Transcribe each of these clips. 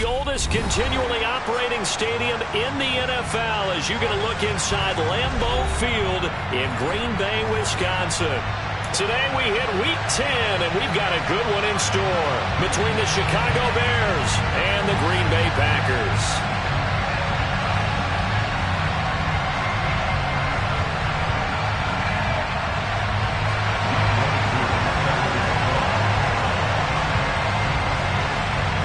the oldest continually operating stadium in the NFL as you're going to look inside Lambeau Field in Green Bay, Wisconsin. Today we hit Week 10, and we've got a good one in store between the Chicago Bears and the Green Bay Packers.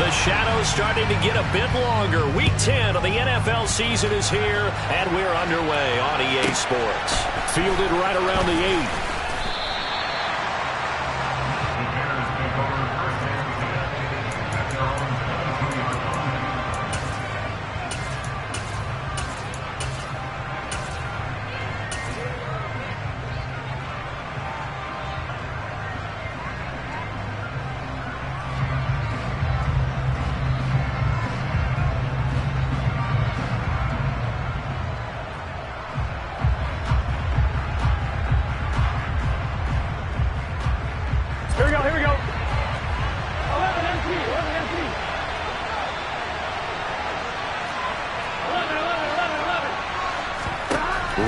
The shadow's starting to get a bit longer. Week 10 of the NFL season is here, and we're underway on EA Sports. Fielded right around the 8.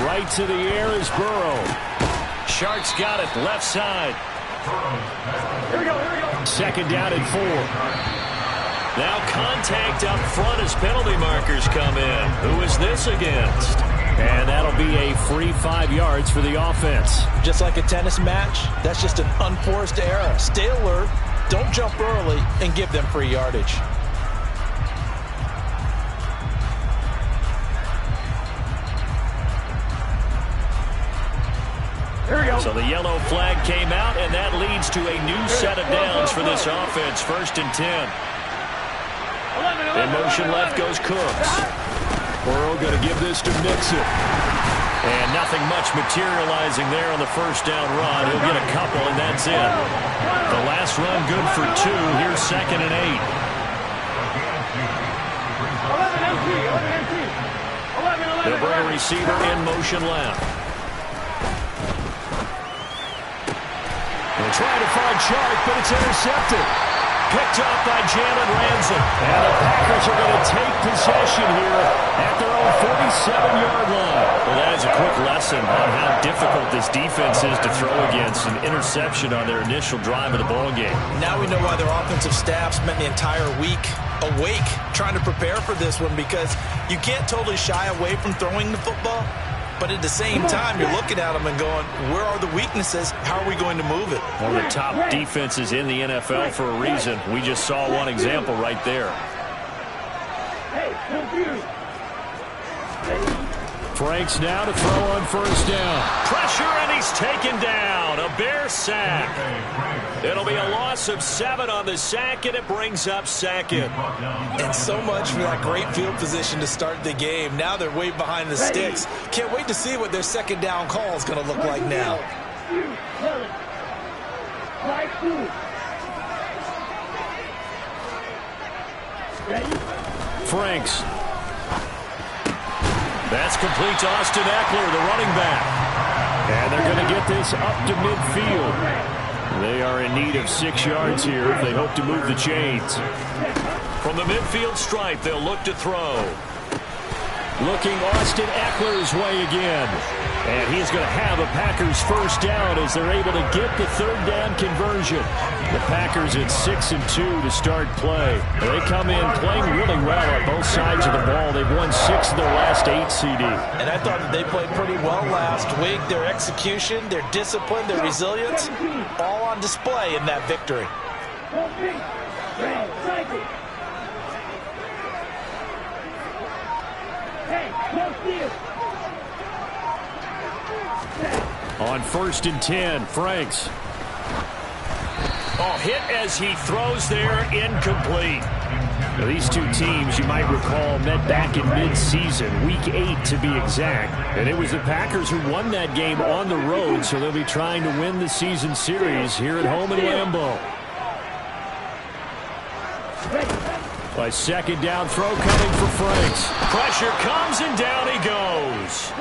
Right to the air is Burrow. Sharks got it, left side. Here we go. Second down and 4. Now contact up front as penalty markers come in. Who is this against? And that'll be a free 5 yards for the offense. Just like a tennis match, that's just an unforced error. Stay alert, don't jump early, and give them free yardage. So the yellow flag came out, and that leads to a new set of downs for this offense. 1st and 10. In motion left goes Cooks. Burrow going to give this to Mixon. And nothing much materializing there on the first down run. He'll get a couple, and that's it. The last run good for 2. Here's 2nd and 8. They'll bring a receiver in motion left. They're trying to find Chark, but it's intercepted. Picked up by Jalen Ramsey. And the Packers are going to take possession here at their own 47-yard line. Well, that is a quick lesson on how difficult this defense is to throw against. An interception on their initial drive of the ballgame. Now we know why their offensive staff spent the entire week awake trying to prepare for this one, because you can't totally shy away from throwing the football. But at the same time, you're looking at them and going, where are the weaknesses? How are we going to move it? One of the top defenses in the NFL for a reason. We just saw one example right there. Franks now to throw on first down. Pressure, and he's taken down. A Bear sack. It'll be a loss of 7 on the sack, and it brings up 2nd. And so much for that great field position to start the game. Now they're way behind the sticks. Can't wait to see what their second down call is going to look like now. Franks. That's complete to Austin Eckler, the running back. And they're going to get this up to midfield. They are in need of 6 yards here if they hope to move the chains. From the midfield stripe, they'll look to throw. Looking Austin Eckler's way again. And he's going to have a Packers first down as they're able to get the 3rd down conversion. The Packers at 6-2 to start play. They come in playing really well on both sides of the ball. They've won 6 of their last 8, CD. And I thought that they played pretty well last week. Their execution, their discipline, their resilience, all on display in that victory. On 1st and 10, Franks. Oh, hit as he throws there, incomplete. Now, these two teams, you might recall, met back in mid-season, Week 8 to be exact. And it was the Packers who won that game on the road, so they'll be trying to win the season series here at home in Lambeau. A 2nd down throw coming for Franks. Pressure comes, and down he goes.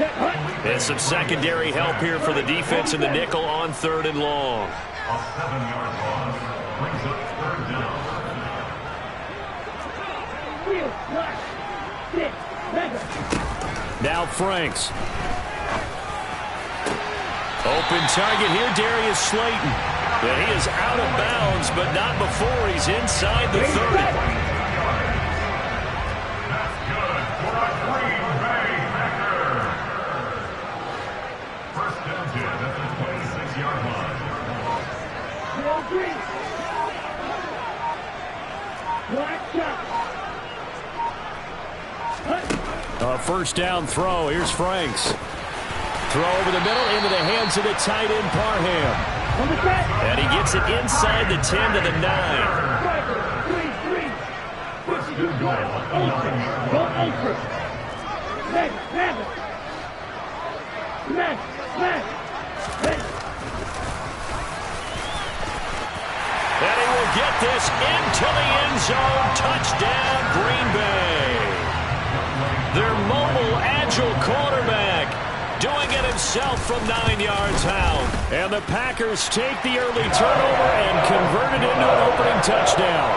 And some secondary help here for the defense in the nickel on 3rd and long. A 7-yard loss brings up 3rd down. Now Franks. Open target here, Darius Slayton. And he is out of bounds, but not before he's inside the 30. A first down throw. Here's Franks. Throw over the middle into the hands of the tight end, Parham. And he gets it inside the 10 to the 9. And he will get this into the end zone. Touchdown, Green Bay. Their mobile, agile quarterback doing it himself from 9 yards out. And the Packers take the early turnover and convert it into an opening touchdown.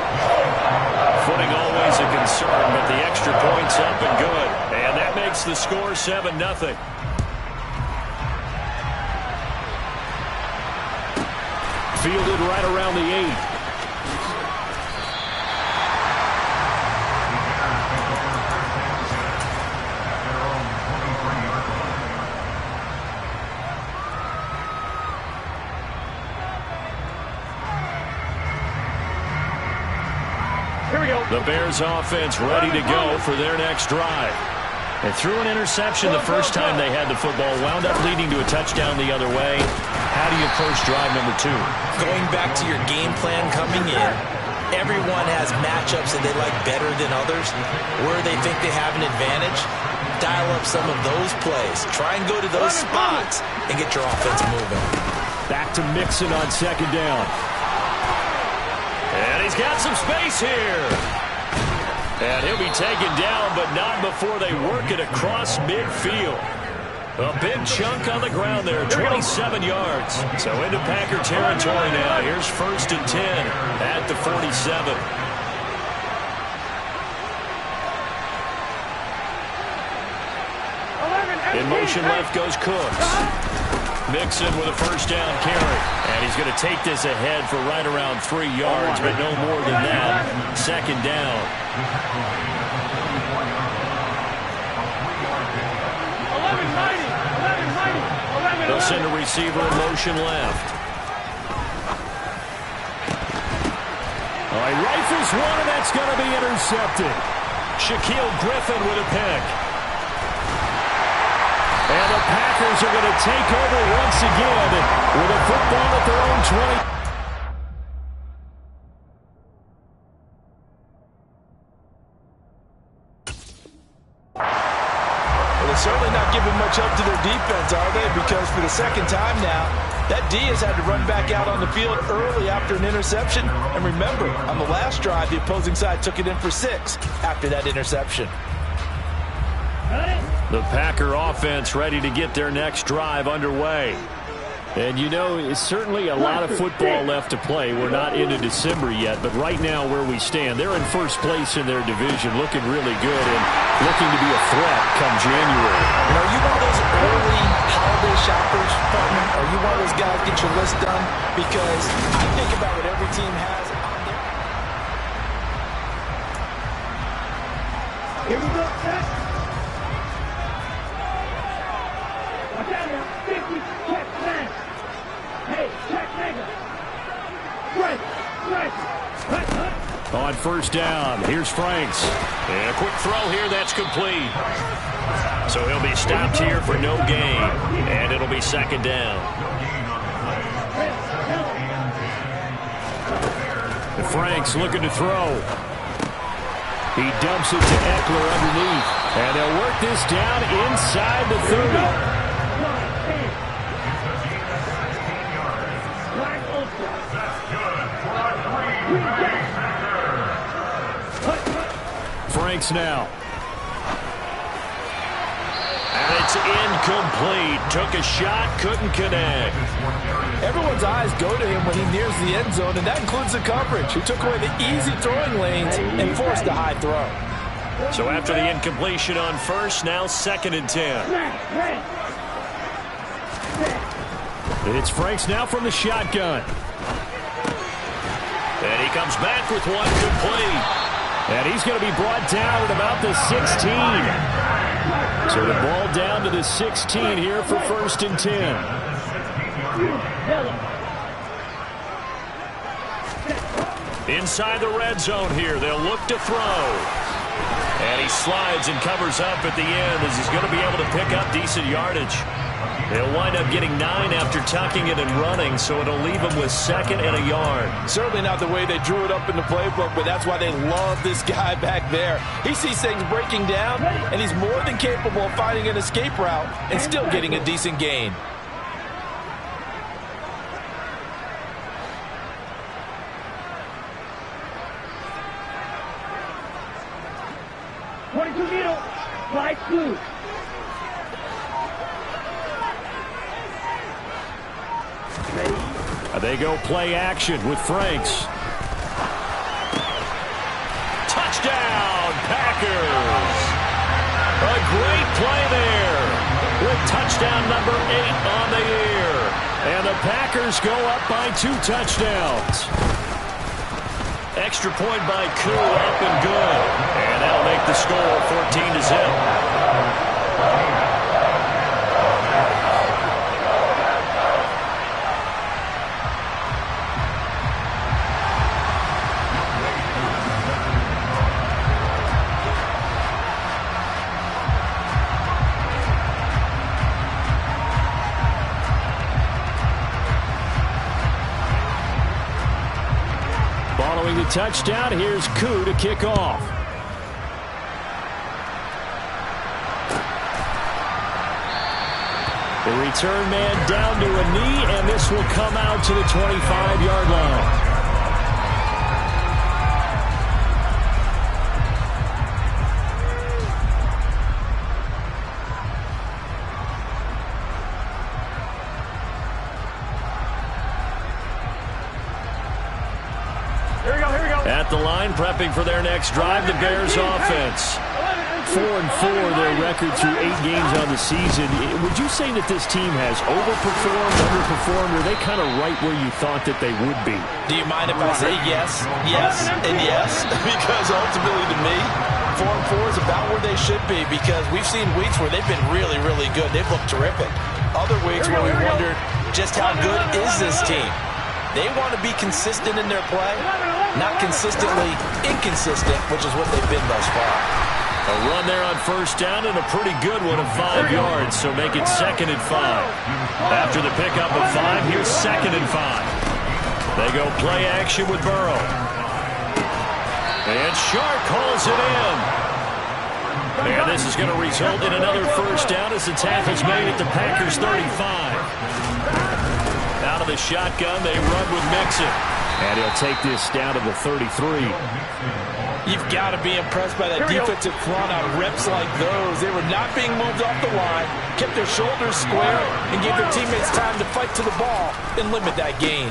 Footing always a concern, but the extra point's up and good. And that makes the score 7-0. Fielded right around the 8. The Bears offense ready to go for their next drive. They threw an interception the first time they had the football, wound up leading to a touchdown the other way. How do you approach drive number 2? Going back to your game plan coming in, everyone has matchups that they like better than others. Where they think they have an advantage, dial up some of those plays. Try and go to those spots and get your offense moving. Back to Mixon on second down. And he's got some space here. And he'll be taken down, but not before they work it across midfield. A big chunk on the ground there, 27 yards. So into Packer territory now. Here's 1st and 10 at the 47. In motion left goes Cooks. Mixon with a first down carry. And he's going to take this ahead for right around 3 yards, but no more than that. Second down. They'll send a receiver in motion left. Oh, he rifles one, and that's going to be intercepted. Shaquille Griffin with a pick. And the Packers are going to take over once again with a football at their own 20. Well, they're certainly not giving much help to their defense, are they? Because for the second time now, that D has had to run back out on the field early after an interception. And remember, on the last drive, the opposing side took it in for 6 after that interception. The Packer offense ready to get their next drive underway. And you know, it's certainly a lot of football left to play. We're not into December yet, but right now where we stand, they're in first place in their division, looking really good and looking to be a threat come January. And are you one of those early holiday shoppers, partner? Are you one of those guys get your list done? Because I think about what every team has on their... Here we go, set. Watch out now. 50, check, man. Hey, check, nigga. Right. On first down, here's Franks. And a quick throw here, that's complete. So he'll be stopped here for no gain. And it'll be second down. And Franks looking to throw. He dumps it to Eckler underneath. And they'll work this down inside the 30. Franks now. And it's incomplete. Took a shot, couldn't connect. Everyone's eyes go to him when he nears the end zone, and that includes the coverage. He took away the easy throwing lanes and forced a high throw. So after the incompletion on first, now 2nd and 10. It's Franks now from the shotgun. And he comes back with one complete. And he's going to be brought down at about the 16. So the ball down to the 16 here for 1st and 10. Inside the red zone here, they'll look to throw. And he slides and covers up at the end as he's going to be able to pick up decent yardage. They'll wind up getting 9 after tucking it and running, so it'll leave them with 2nd and a yard. Certainly not the way they drew it up in the playbook, but that's why they love this guy back there. He sees things breaking down, and he's more than capable of finding an escape route and still getting a decent gain. Slide two. They go play action with Franks. Touchdown, Packers! A great play there with touchdown number 8 on the year. And the Packers go up by 2 touchdowns. Extra point by Koo, up and good. And that'll make the score 14-0. Following the touchdown, here's Koo to kick off. The return man down to a knee, and this will come out to the 25-yard line. At the line, prepping for their next drive, the Bears offense. 4-4 their record through 8 games on the season. Would you say that this team has overperformed, underperformed, or are they kind of right where you thought that they would be? Do you mind if I say yes, yes, and yes? Because ultimately to me, 4-4 is about where they should be, because we've seen weeks where they've been really, really good. They've looked terrific. Other weeks where we wondered just how good is this team. They want to be consistent in their play, not consistently inconsistent, which is what they've been thus far. A run there on first down and a pretty good one of 5 yards, so make it 2nd and 5. After the pickup of 5, here's 2nd and 5. They go play action with Burrow. And Shark calls it in. And this is going to result in another first down as the tackle's made at the Packers' 35. Out of the shotgun, they run with Mixon. And he'll take this down to the 33. You've got to be impressed by that defensive front on reps like those. They were not being moved off the line, kept their shoulders square, and gave their teammates time to fight to the ball and limit that gain.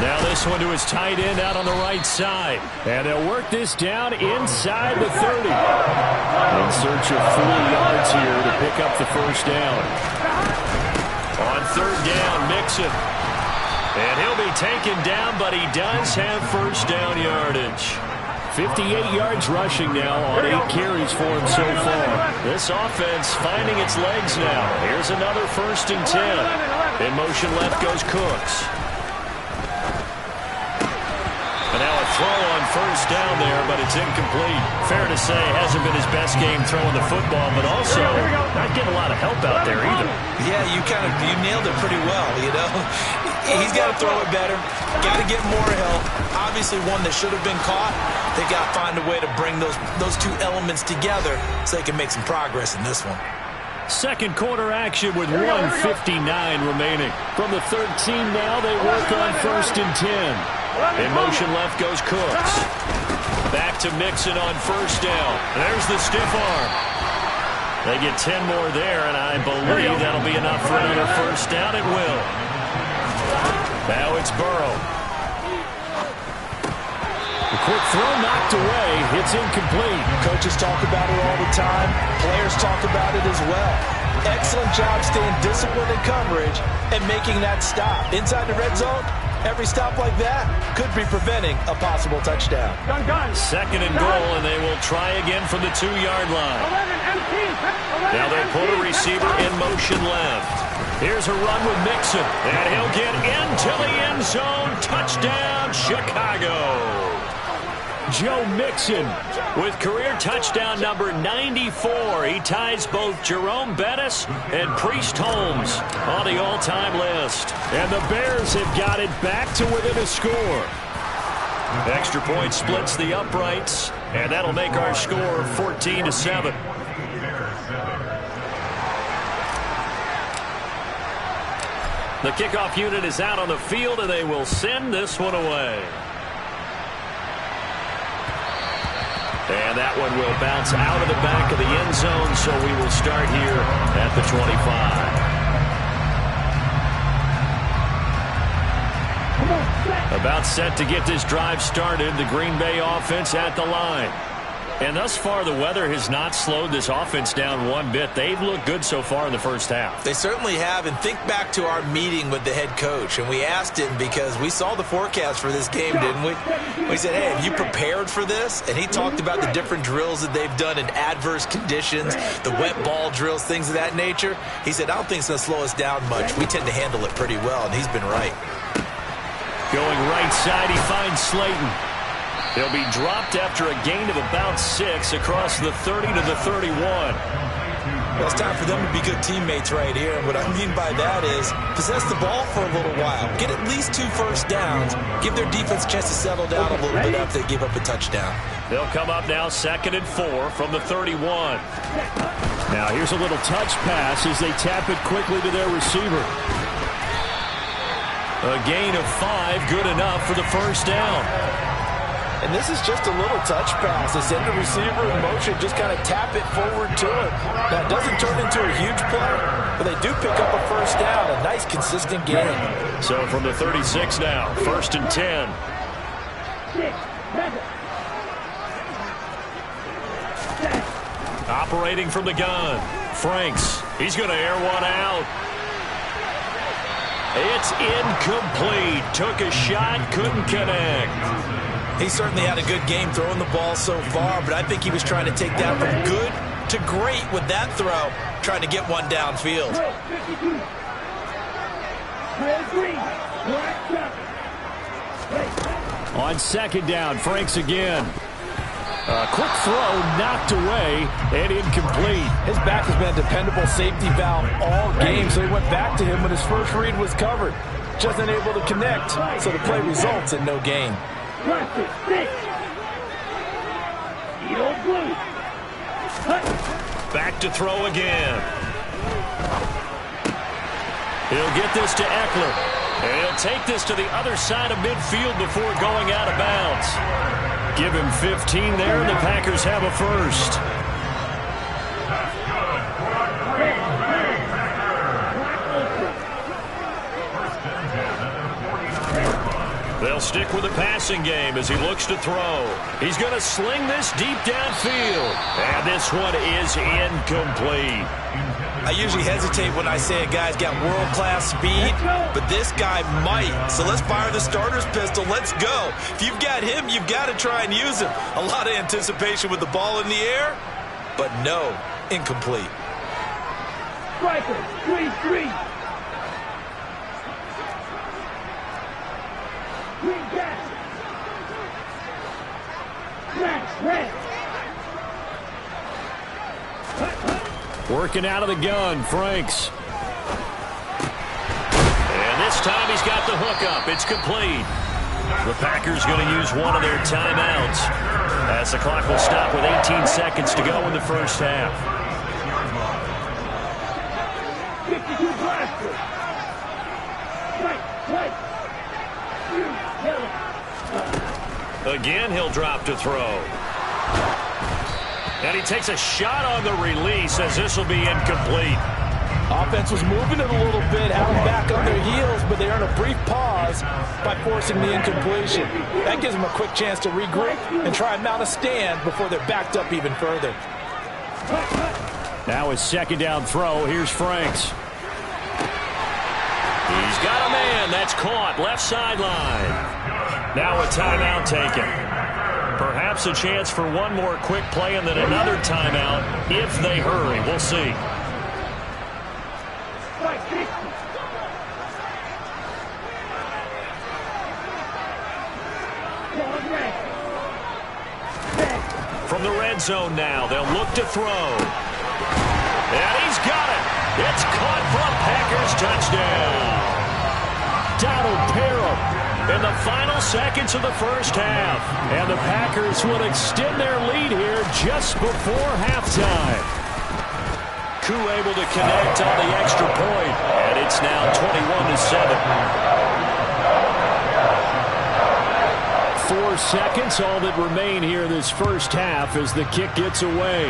Now this one to his tight end out on the right side. And they'll work this down inside the 30. In search of 4 yards here to pick up the first down. On third down, Mixon. And he'll be taken down, but he does have first down yardage. 58 yards rushing now on 8 carries for him so far. This offense finding its legs now. Here's another 1st and 10. In motion left goes Cooks. And now a throw on first down there, but it's incomplete. Fair to say, hasn't been his best game throwing the football, but also not getting a lot of help out there either. Yeah, you nailed it pretty well, you know. He's got to throw it better. Got to get more help. Obviously one that should have been caught. They got to find a way to bring those 2 elements together so they can make some progress in this one. Second quarter action with 1:59 remaining. From the 13 now, they work on 1st and 10. In motion left goes Cooks. Back to Mixon on first down. There's the stiff arm. They get 10 more there, and I believe that'll be enough for another first down. It will. Now it's Burrow. quick throw knocked away. It's incomplete. Coaches talk about it all the time. Players talk about it as well. Excellent job staying disciplined in coverage and making that stop. Inside the red zone, every stop like that could be preventing a possible touchdown. Second and goal, and they will try again from the 2-yard line. Now they'll put a receiver in motion left. Here's a run with Mixon, and he'll get into the end zone. Touchdown, Chicago. Joe Mixon with career touchdown number 94. He ties both Jerome Bettis and Priest Holmes on the all-time list. And the Bears have got it back to within a score. Extra point splits the uprights, and that'll make our score 14-7. The kickoff unit is out on the field, and they will send this one away. And that one will bounce out of the back of the end zone, so we will start here at the 25. About set to get this drive started, the Green Bay offense at the line. And thus far, the weather has not slowed this offense down one bit. They've looked good so far in the first half. They certainly have, and think back to our meeting with the head coach, and we asked him because we saw the forecast for this game, didn't we? We said, hey, have you prepared for this? And he talked about the different drills that they've done in adverse conditions, the wet ball drills, things of that nature. He said, I don't think it's going to slow us down much. We tend to handle it pretty well, and he's been right. Going right side, he finds Slayton. He'll be dropped after a gain of about 6 across the 30 to the 31. Well, it's time for them to be good teammates right here. And what I mean by that is possess the ball for a little while. Get at least 2 first downs. Give their defense a chance to settle down a little bit after they give up a touchdown. They'll come up now 2nd and 4 from the 31. Now here's a little touch pass as they tap it quickly to their receiver. A gain of 5, good enough for the first down. And this is just a little touch pass. They send the receiver in motion, just kind of tap it forward to him. Now, it doesn't turn into a huge play, but they do pick up a first down, a nice, consistent gain. So from the 36 now, 1st and 10. Operating from the gun, Franks. He's going to air one out. It's incomplete. Took a shot, couldn't connect. He certainly had a good game throwing the ball so far, but I think he was trying to take that from good to great with that throw, trying to get one downfield. On 2nd down, Franks again. A quick throw knocked away and incomplete. His back has been a dependable safety valve all game, so he went back to him when his first read was covered. Just unable to connect, so the play results in no gain. Back to throw again. He'll get this to Eckler. And he'll take this to the other side of midfield before going out of bounds. Give him 15 there, and the Packers have a first. They'll stick with the passing game as he looks to throw. He's going to sling this deep downfield. And this one is incomplete. I usually hesitate when I say a guy's got world-class speed, but this guy might. So let's fire the starter's pistol. Let's go. If you've got him, you've got to try and use him. A lot of anticipation with the ball in the air, but no, incomplete. Striker, 3-3. Green gas. Max, red. Working out of the gun, Franks. And this time he's got the hookup. It's complete. The Packers going to use one of their timeouts as the clock will stop with 18 seconds to go in the first half. 52 blaster. Right. Again, he'll drop to throw. And he takes a shot on the release as this will be incomplete. Offense was moving it a little bit, had them back on their heels, but they earned a brief pause by forcing the incompletion. That gives them a quick chance to regroup and try and mount a stand before they're backed up even further. Now his second down throw. Here's Franks. He's got a man. That's caught. Left sideline. Now a timeout taken. Perhaps a chance for one more quick play and then another timeout if they hurry. We'll see. From the red zone now, they'll look to throw. And he's got it. It's caught for a Packers touchdown. Donald Parham in the final seconds of the first half. And the Packers will extend their lead here just before halftime. Koo able to connect on the extra point. And it's now 21-7. 4 seconds, all that remain here this first half as the kick gets away.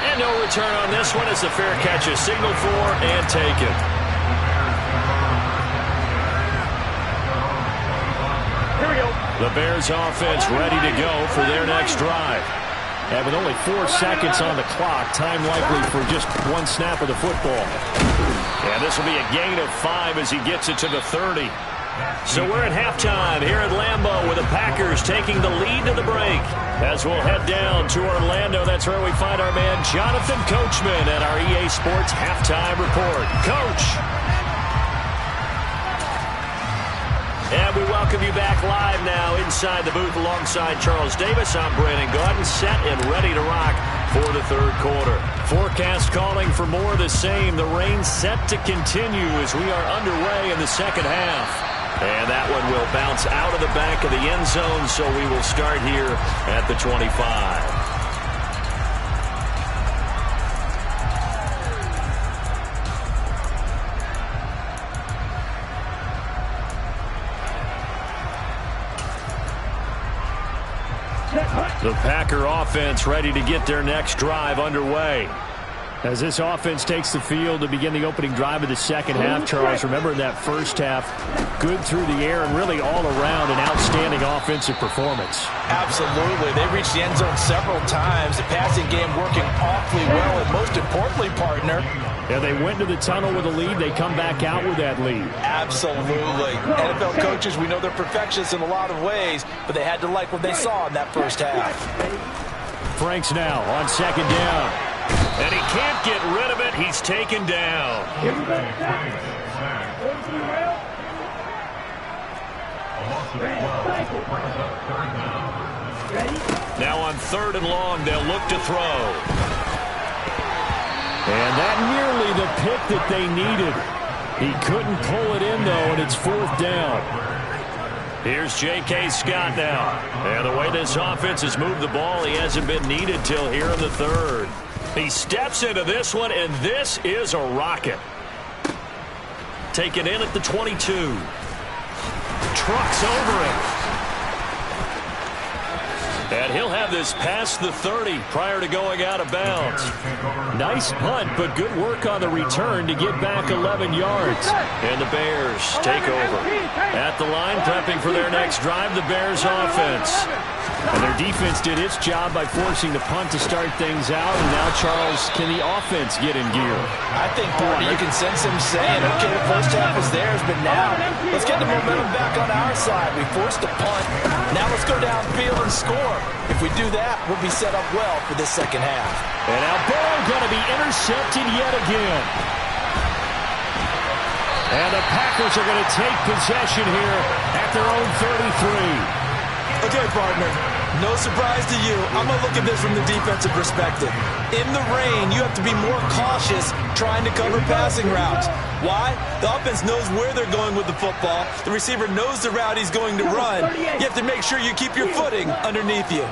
And no return on this one as the fair catch is signaled for and taken. Here we go. The Bears offense ready to go for their next drive. And with only 4 seconds on the clock, time likely for just one snap of the football. And this will be a gain of 5 as he gets it to the 30. So we're at halftime here at Lambeau with the Packers taking the lead to the break. As we'll head down to Orlando, that's where we find our man Jonathan Coachman at our EA Sports Halftime Report. Coach. And we welcome you back live now inside the booth alongside Charles Davis. I'm Brandon Gaudin, set and ready to rock for the third quarter. Forecast calling for more of the same. The rain set to continue as we are underway in the second half. And that one will bounce out of the back of the end zone, so we will start here at the 25. The Packer offense ready to get their next drive underway. As this offense takes the field to begin the opening drive of the second half, Charles, remember in that first half, good through the air and really all around an outstanding offensive performance. Absolutely. They reached the end zone several times. The passing game working awfully well, and most importantly, partner, yeah, they went to the tunnel with a lead. They come back out with that lead. Absolutely. NFL coaches, we know they're perfectionists in a lot of ways, but they had to like what they saw in that first half. Franks now on second down. And he can't get rid of it. He's taken down. Now on third and long, they'll look to throw. And that nearly the pick that they needed. He couldn't pull it in, though, and it's fourth down. Here's J.K. Scott now. And the way this offense has moved the ball, he hasn't been needed till here in the third. He steps into this one, and this is a rocket. Taken in at the 22. Trucks over it. And he'll have this past the 30 prior to going out of bounds. Nice punt, but good work on the return to get back 11 yards. And the Bears take over. At the line, prepping for their next drive, the Bears offense. And their defense did its job by forcing the punt to start things out. And now, Charles, can the offense get in gear? I think, Barney, you can sense him saying, okay, the first half was theirs, but now let's get the momentum back on our side. We forced a punt. Now let's go downfield and score. If we do that, we'll be set up well for this second half. And now ball going to be intercepted yet again. And the Packers are going to take possession here at their own 33. Okay, partner, no surprise to you. I'm going to look at this from the defensive perspective. In the rain, you have to be more cautious trying to cover passing routes. Why? The offense knows where they're going with the football. The receiver knows the route he's going to run. You have to make sure you keep your footing underneath you.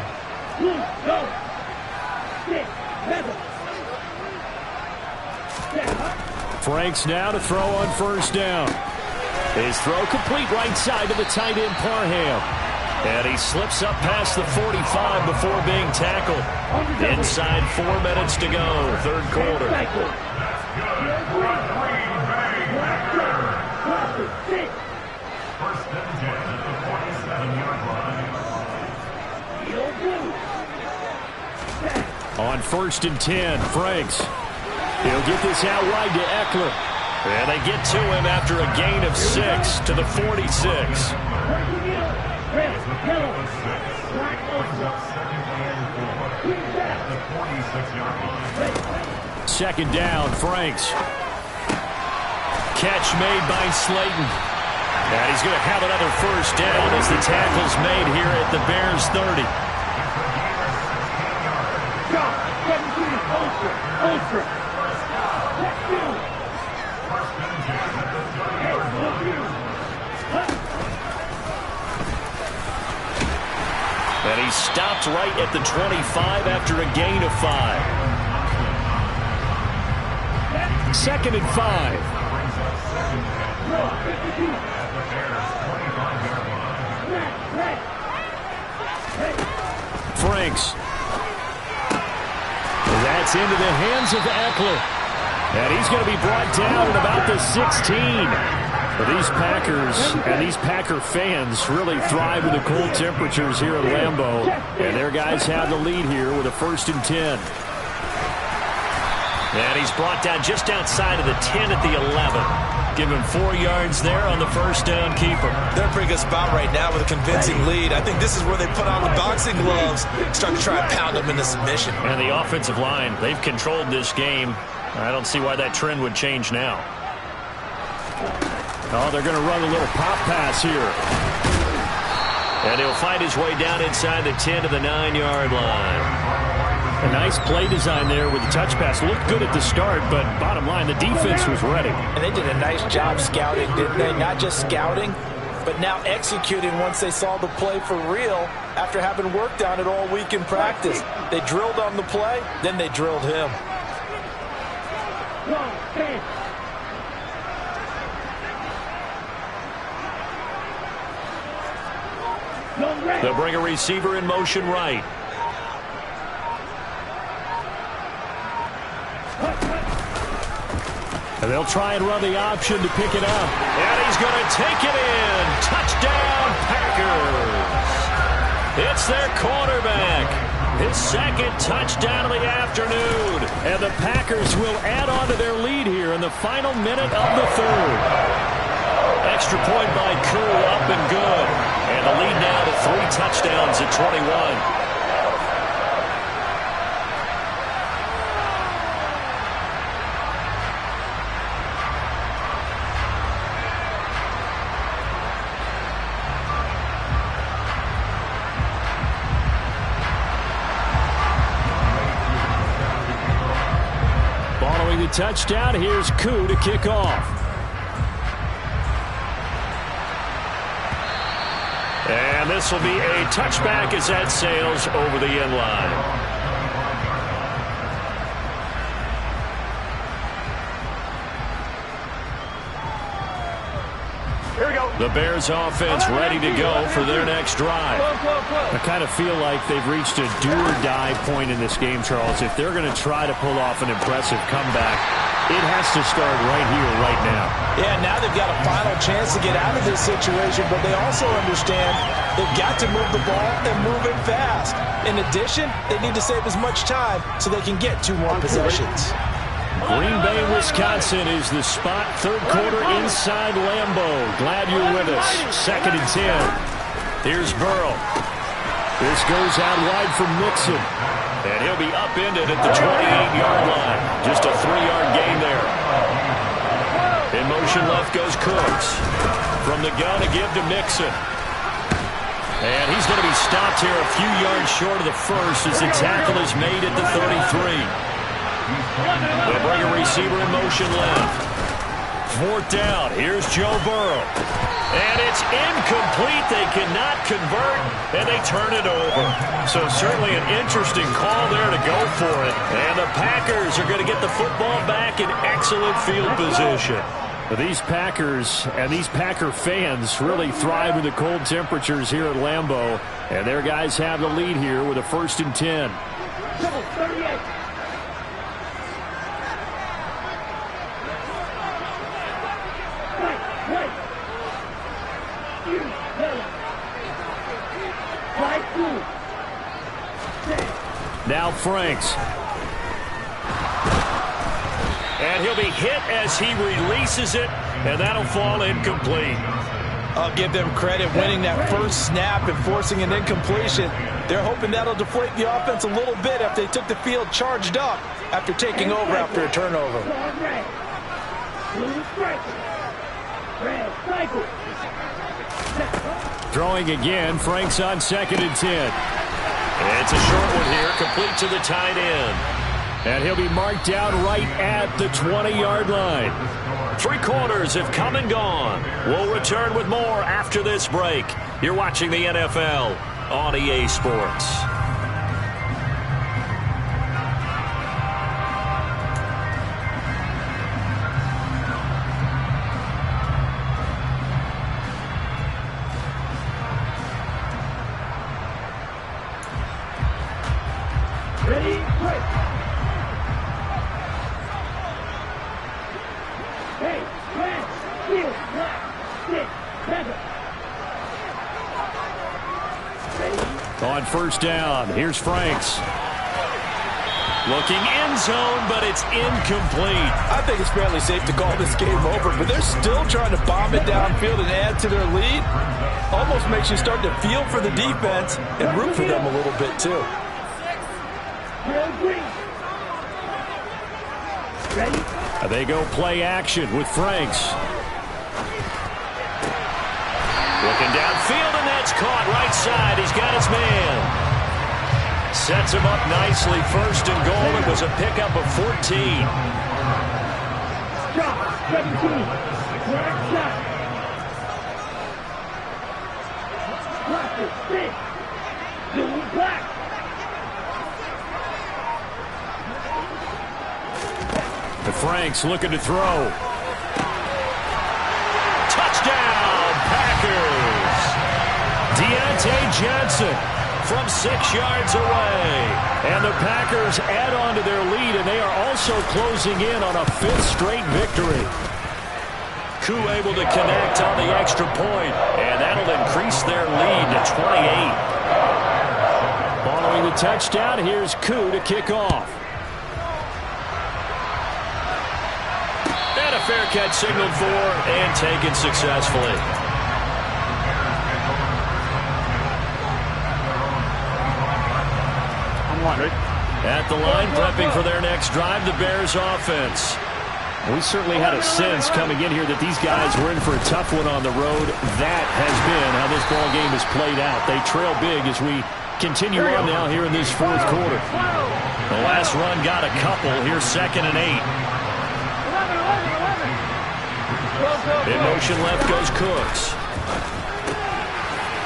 Franks now to throw on first down. His throw complete right side to the tight end Parham. And he slips up past the 45 before being tackled. Inside 4 minutes to go, third quarter. 1st and 10. Franks. He'll get this out wide to Eckler. And they get to him after a gain of 6 to the 46. Second down, Franks. Catch made by Slayton. And he's going to have another first down as the tackle's made here at the Bears 30. And he stopped right at the 25 after a gain of 5. 2nd and 5. Franks. That's into the hands of Eckler. And he's going to be brought down at about the 16. But these Packers and these Packer fans really thrive with the cold temperatures here at Lambeau. And their guys have the lead here with a 1st and 10. And he's brought down just outside of the 10 at the 11. Give him 4 yards there on the first down keeper. They're in a pretty good spot right now with a convincing lead. I think this is where they put on the boxing gloves, start to try and pound them into submission. And the offensive line, they've controlled this game. I don't see why that trend would change now. Oh, they're going to run a little pop pass here. And he'll fight his way down inside the 10 to the 9-yard line. A nice play design there with the touch pass. Looked good at the start, but bottom line, the defense was ready. And they did a nice job scouting, didn't they? Not just scouting, but now executing once they saw the play for real after having worked on it all week in practice. They drilled on the play, then they drilled him. They'll bring a receiver in motion right. And they'll try and run the option to pick it up. And he's going to take it in. Touchdown, Packers. It's their quarterback. His 2nd touchdown of the afternoon. And the Packers will add on to their lead here in the final minute of the 3rd. Extra point by Koo, up and good. And the lead now to 3 touchdowns at 21. Following the touchdown, here's Koo to kick off. And this will be a touchback as that sails over the end line. Here we go. The Bears offense ready to go for their next drive. I kind of feel like they've reached a do-or-die point in this game, Charles. If they're going to try to pull off an impressive comeback, it has to start right here, right now. Yeah, now they've got a final chance to get out of this situation, but they also understand they've got to move the ball and move it fast. In addition, they need to save as much time so they can get 2 more possessions. Green Bay, Wisconsin is the spot. 3rd quarter inside Lambeau. Glad you're with us. 2nd and 10. Here's Burrow. This goes out wide from Mixon. And he'll be upended at the 28-yard line. Just a 3-yard gain there. In motion left goes Cooks. From the gun to give to Mixon. And he's going to be stopped here a few yards short of the first as the tackle is made at the 33. They'll bring a receiver in motion left. 4th down. Here's Joe Burrow. And it's incomplete. They cannot convert, and they turn it over. So certainly an interesting call there to go for it. And the Packers are going to get the football back in excellent field position. But these Packers and these Packer fans really thrive with the cold temperatures here at Lambeau. And their guys have the lead here with a 1st and 10. Now Franks. And he'll be hit as he releases it, and that'll fall incomplete. I'll give them credit winning that first snap and forcing an incompletion. They're hoping that'll deflate the offense a little bit after they took the field charged up after taking over after a turnover. Throwing again, Frank's on 2nd and 10. It's a short one here, complete to the tight end. And he'll be marked down right at the 20-yard line. 3 quarters have come and gone. We'll return with more after this break. You're watching the NFL on EA Sports. Ready, quick. Hey, man, steal, block, stick, center. On 1st down, here's Franks. Looking end zone, but it's incomplete. I think it's fairly safe to call this game over, but they're still trying to bomb it downfield and add to their lead. Almost makes you start to feel for the defense and root for them a little bit, too. They go play action with Franks. Looking downfield, and that's caught right side. He's got his man. Sets him up nicely. 1st and goal. It was a pickup of 14. Drop, 17. Black shot. Block it, 6. Doing black. Franks looking to throw. Touchdown, Packers. Deontay Johnson from 6 yards away. And the Packers add on to their lead, and they are also closing in on a 5th straight victory. Koo able to connect on the extra point, and that'll increase their lead to 28. Following the touchdown, here's Koo to kick off. A fair catch signaled for and taken successfully. At the line, prepping for their next drive, the Bears offense. We certainly had a sense coming in here that these guys were in for a tough one on the road. That has been how this ball game has played out. They trail big as we continue on now here in this 4th quarter. The last run got a couple. Here's 2nd and 8. In motion left goes Cooks.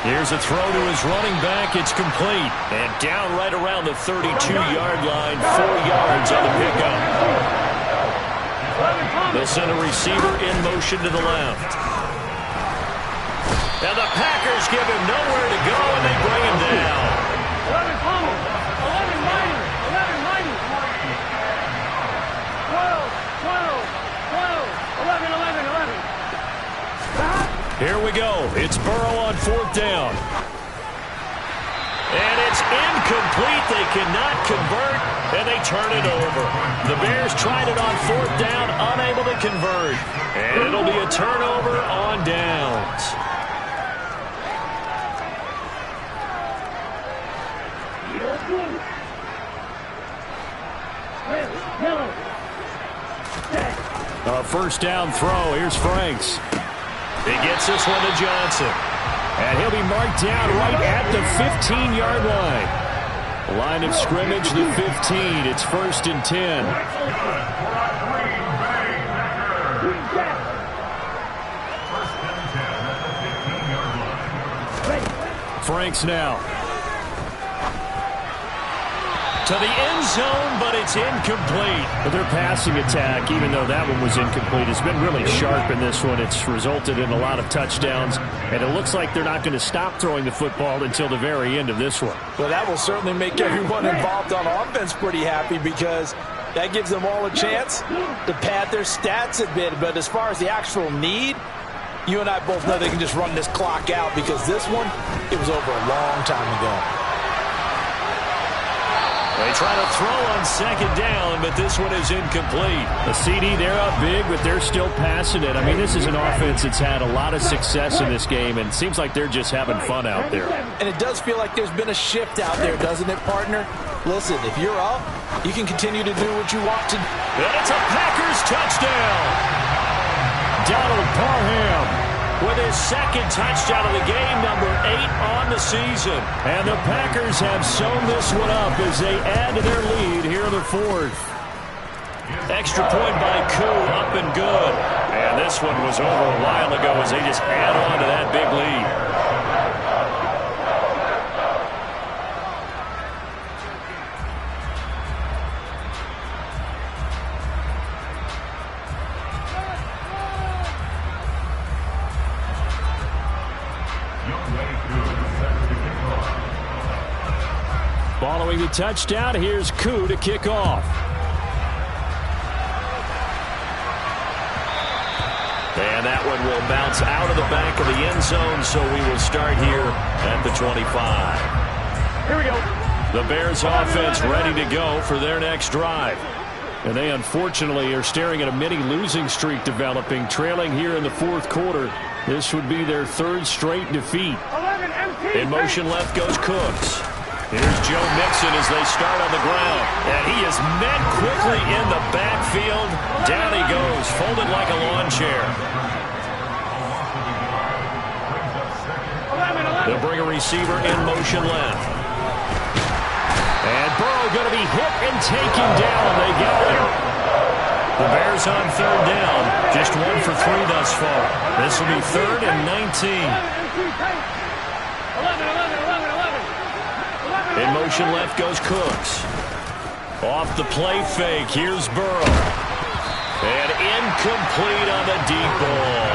Here's a throw to his running back. It's complete. And down right around the 32-yard line. 4 yards on the pickup. They'll send a receiver in motion to the left. And the Packers give him nowhere to go, and they bring him down. 11 fumbles. 11 minors. 11 minors. 12, 11, 11, 11. Here we go. It's Burrow on 4th down. And it's incomplete. They cannot convert, and they turn it over. The Bears tried it on 4th down, unable to convert. And it'll be a turnover on downs. A 1st down throw. Here's Franks. He gets this one to Johnson. And he'll be marked down right at the 15-yard line. Line of scrimmage, the 15. It's 1st and 10. Franks now. To the end zone, but it's incomplete. But their passing attack, even though that one was incomplete, has been really sharp in this one. It's resulted in a lot of touchdowns, and it looks like they're not going to stop throwing the football until the very end of this one. Well, that will certainly make everyone involved on offense pretty happy because that gives them all a chance to pad their stats a bit. But as far as the actual need, you and I both know they can just run this clock out because this one, it was over a long time ago. They try to throw on second down, but this one is incomplete. The CD, they're up big, but they're still passing it. I mean, this is an offense that's had a lot of success in this game, and it seems like they're just having fun out there. And it does feel like there's been a shift out there, doesn't it, partner? Listen, if you're up, you can continue to do what you want to. And it's a Packers touchdown. Donald Parham with his second touchdown of the game, number 8 on the season. And the Packers have sewn this one up as they add to their lead here in the fourth. Extra point by Koo, up and good. And this one was over a while ago as they just add on to that big lead. Following the touchdown, here's Koo to kick off. And that one will bounce out of the back of the end zone, so we will start here at the 25. Here we go. The Bears offense ready to go for their next drive. And they unfortunately are staring at a mini losing streak developing, trailing here in the fourth quarter. This would be their third straight defeat. In motion left goes Cooks. Here's Joe Mixon as they start on the ground. And he is met quickly in the backfield. Down he goes, folded like a lawn chair. They'll bring a receiver in motion left. And Burrow going to be hit and taken down. They got him. The Bears on third down. Just 1 for 3 thus far. This will be 3rd and 19. In motion left goes Cooks. Off the play fake, here's Burrow. And incomplete on the deep ball.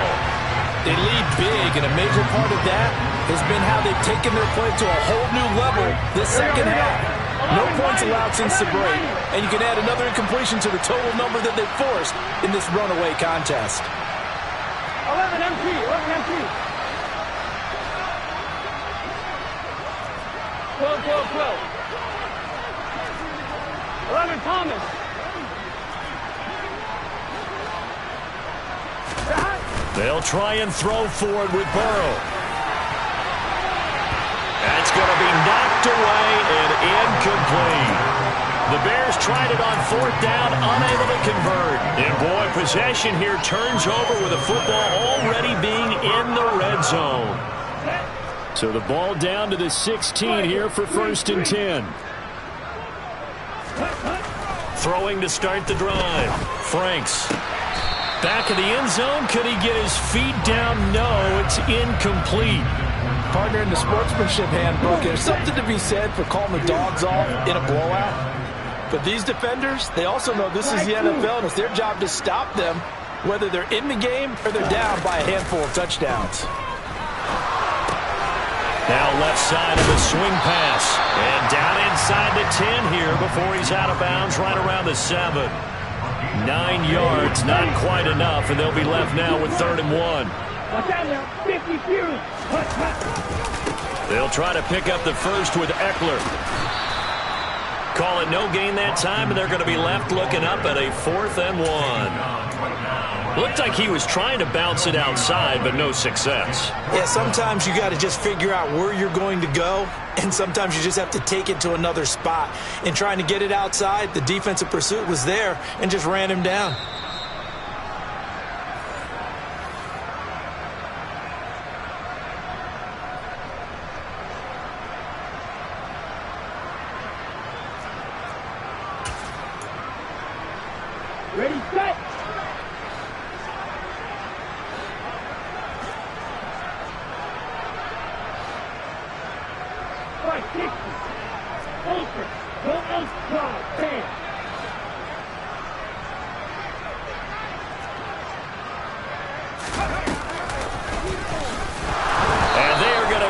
They lead big, and a major part of that has been how they've taken their play to a whole new level this second half. No points allowed since the break, and you can add another incompletion to the total number that they forced in this runaway contest. 11 MP, 11 MP. 12, 12, 12. 11 Thomas. They'll try and throw forward with Burrow. That's going to be knocked away and incomplete. The Bears tried it on fourth down, unable to convert. And boy, possession here turns over with the football already being in the red zone. So the ball down to the 16 here for 1st and 10. Throwing to start the drive. Franks. Back of the end zone. Could he get his feet down? No, it's incomplete. Partner, in the sportsmanship handbook, there's something to be said for calling the dogs off in a blowout. But these defenders, they also know this is the NFL, and it's their job to stop them, whether they're in the game or they're down by a handful of touchdowns. Now left side of the swing pass. And down inside the 10 here before he's out of bounds right around the 7. 9 yards, not quite enough, and they'll be left now with 3rd and 1. Watch out now, 50 few. They'll try to pick up the first with Eckler. Call it no gain that time, and they're going to be left looking up at a 4th and 1. Looked like he was trying to bounce it outside, but no success. Yeah, sometimes you got to just figure out where you're going to go, and sometimes you just have to take it to another spot. In trying to get it outside, the defensive pursuit was there and just ran him down. Ready, set.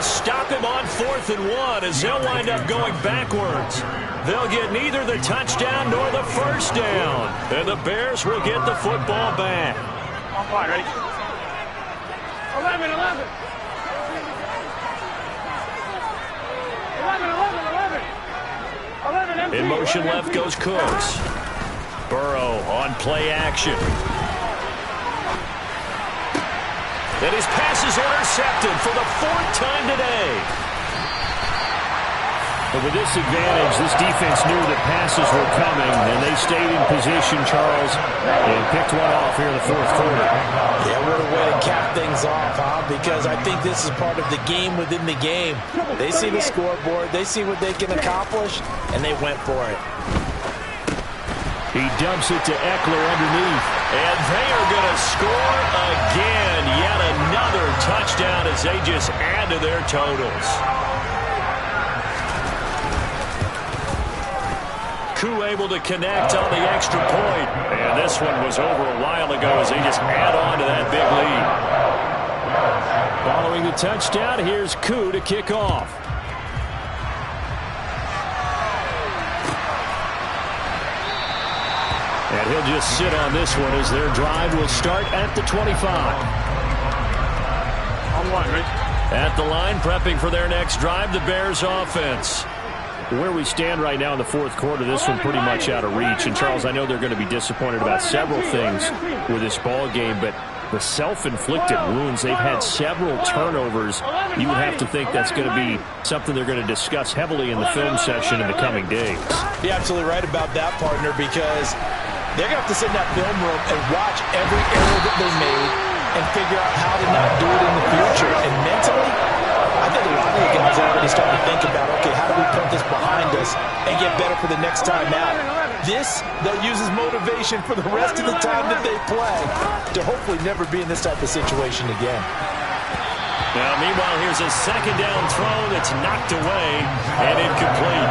Stop him on 4th and 1 as they'll wind up going backwards. They'll get neither the touchdown nor the first down. And the Bears will get the football back. On fire, ready? 11, 11. 11, 11, 11. 11, In motion left goes Cooks. Burrow on play action. And his pass is intercepted for the 4th time today. But with this advantage, this defense knew that passes were coming, and they stayed in position, Charles, and picked one off here in the 4th quarter. Yeah, what a way to cap things off, huh? Because I think this is part of the game within the game. They see the scoreboard, they see what they can accomplish, and they went for it. He dumps it to Eckler underneath. And they are going to score again. Yet another touchdown as they just add to their totals. Koo able to connect on the extra point. And this one was over a while ago as they just add on to that big lead. Following the touchdown, here's Koo to kick off. And he'll just sit on this one as their drive will start at the 25. On one, Rich. At the line, prepping for their next drive, the Bears offense. Where we stand right now in the 4th quarter, this one pretty much out of reach. And, Charles, I know they're going to be disappointed about several things with this ball game, but the self-inflicted wounds, they've had several turnovers. You would have to think that's going to be something they're going to discuss heavily in the film session in the coming days. You're absolutely right about that, partner, because they're going to have to sit in that film room and watch every error that they made and figure out how to not do it in the future. And mentally, I think a lot of the guys are already starting to think about, okay, how do we put this behind us and get better for the next time out? This, they'll use as motivation for the rest of the time that they play to hopefully never be in this type of situation again. Now, meanwhile, here's a 2nd down throw that's knocked away and incomplete.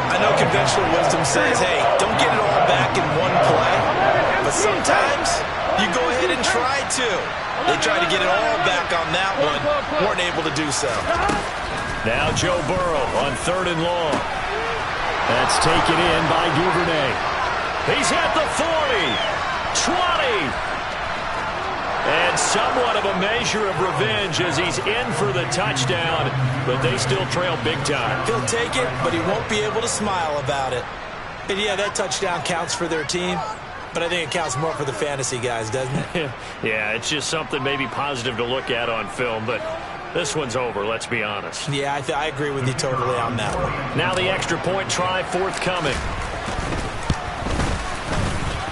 I know conventional wisdom says, hey, don't get it all back in one play. But sometimes you go ahead and try to. They tried to get it all back on that one. Weren't able to do so. Now Joe Burrow on 3rd and long. That's taken in by Duvernay. He's at the 40, 20. And somewhat of a measure of revenge as he's in for the touchdown, but they still trail big time. He'll take it, but he won't be able to smile about it. And yeah, that touchdown counts for their team, but I think it counts more for the fantasy guys, doesn't it? Yeah, it's just something maybe positive to look at on film, but this one's over, let's be honest. Yeah, I agree with you totally on that one. Now the extra point try forthcoming.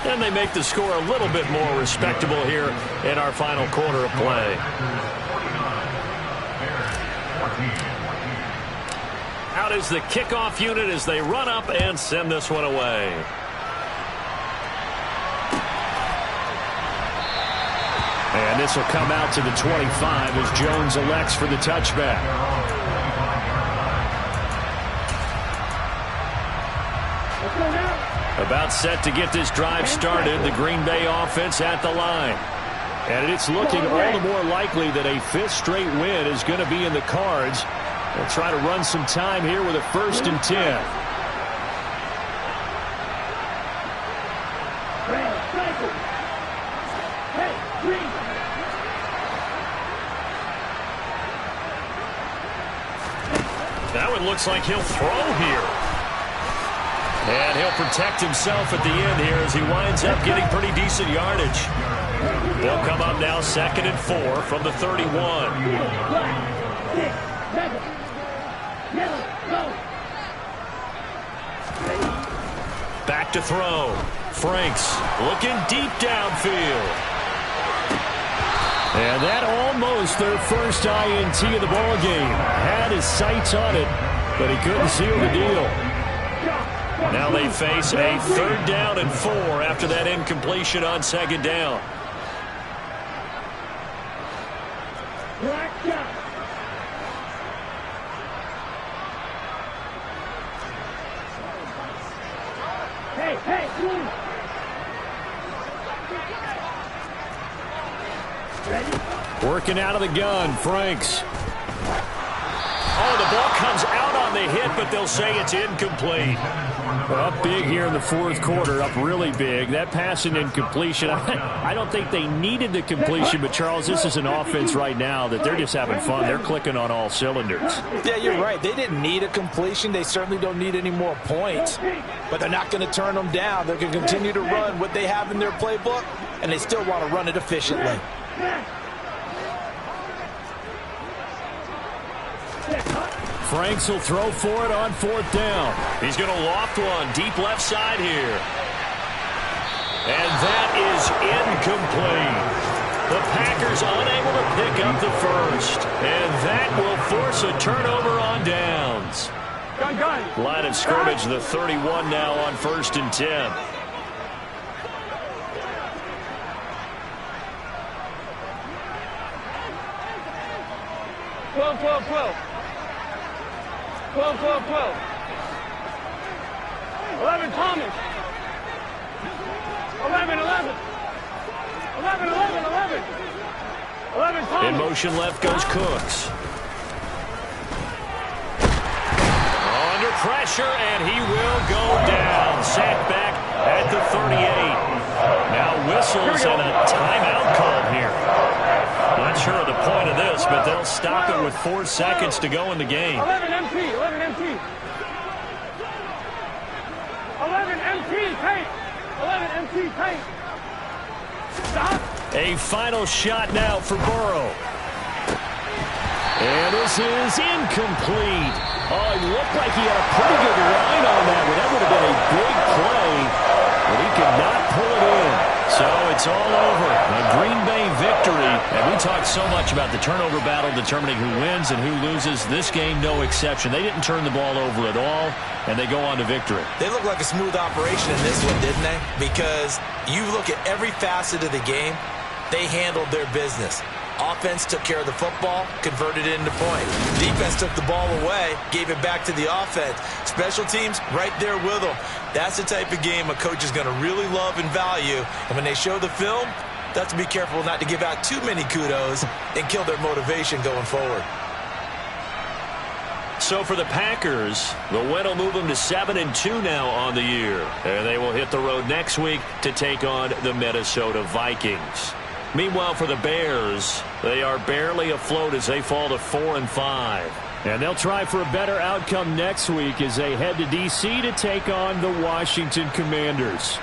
And they make the score a little bit more respectable here in our final quarter of play. Out is the kickoff unit as they run up and send this one away. And this will come out to the 25 as Jones elects for the touchback. About set to get this drive started, the Green Bay offense at the line. And it's looking all the more likely that a 5th straight win is going to be in the cards. They'll try to run some time here with a 1st and 10. That one looks like he'll throw here. And he'll protect himself at the end here as he winds up getting pretty decent yardage. They'll come up now 2nd and 4 from the 31. Back to throw. Franks looking deep downfield. And that almost their first INT of the ball game. Had his sights on it, but he couldn't seal the deal. Now they face a 3rd down and 4 after that incompletion on 2nd down. Working out of the gun, Franks. Oh, the ball comes out on the hit, but they'll say it's incomplete. Up big here in the fourth quarter, up really big. That pass and incompletion, I don't think they needed the completion, but, Charles, this is an offense right now that they're just having fun. They're clicking on all cylinders. Yeah, you're right. They didn't need a completion. They certainly don't need any more points, but they're not going to turn them down. They're going to continue to run what they have in their playbook, and they still want to run it efficiently. Franks will throw for it on fourth down. He's going to loft one deep left side here. And that is incomplete. The Packers unable to pick up the first. And that will force a turnover on downs. Line of scrimmage, the 31 now on 1st and 10. Twelve. 11 Thomas. 11 Thomas. In motion left goes Cooks. Under pressure, and he will go down. Sacked back at the 38. Now whistles and a timeout called here. Not sure of the point of this, but they'll stop it with 4 seconds to go in the game. 11 MT. 11 MT paint. 11 MT paint. Stop. A final shot now for Burrow. And this is incomplete. Oh, it looked like he had a pretty good line on that one. That would have been a big play, but he could not pull it in. So it's all over. A Green Bay victory. And we talked so much about the turnover battle determining who wins and who loses. This game, no exception. They didn't turn the ball over at all, and they go on to victory. They look like a smooth operation in this one, didn't they? Because you look at every facet of the game, they handled their business. Offense took care of the football, converted it into points. Defense took the ball away, gave it back to the offense. Special teams, right there with them. That's the type of game a coach is going to really love and value. And when they show the film, they have to be careful not to give out too many kudos and kill their motivation going forward. So for the Packers, the win will move them to 7-2 now on the year. And they will hit the road next week to take on the Minnesota Vikings. Meanwhile, for the Bears, they are barely afloat as they fall to 4-5. And they'll try for a better outcome next week as they head to D.C. to take on the Washington Commanders.